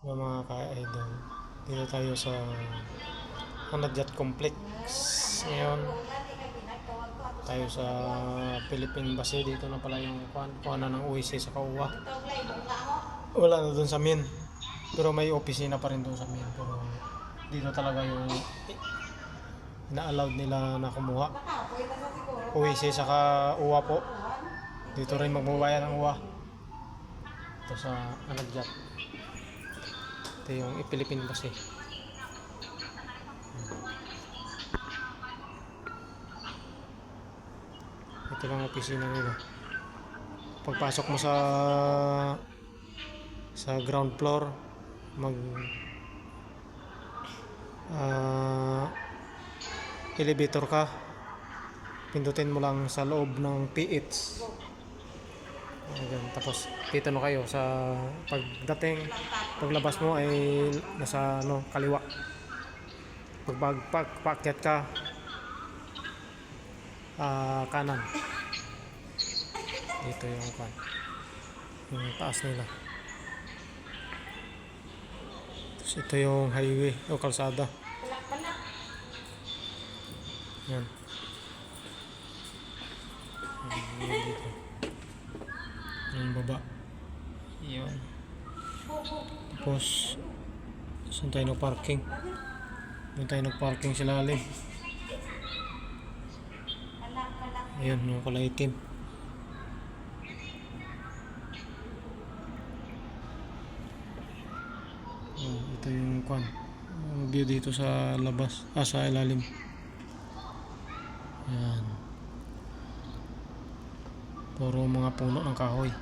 Mga ka-idol, dito tayo sa Hanajat Complex ngayon. Tayo sa Philippine Base. Dito na pala yung kuhanan ng OIC sa Kauwa. Wala na dun sa Min, pero may opisina pa rin dun sa Min. Pero dito talaga yung na-allowed nila na kumuha OIC saka uwa po. Dito rin magbabayan ng uwa. Ito sa Hanajat. Ito yung Philippine Base. Ito lang opisina nila. Pagpasok mo sa ground floor, elevator ka, pindutin mo lang sa loob ng PH. Ayan, tapos dito na kayo sa paglabas mo ay nasa kaliwa. Pagpakyat ka, kanan. Dito yung taas nila. Tapos ito yung highway o kalsada. Yan. Dito. Yung baba. Yan. Tapos saan tayo nag-parking? Doon tayo nag-parking sa lalim. Ayan, yung kulay itim. Ito yung view dito sa labas, sa ilalim. Ayan. Puro mga puno ng kahoy.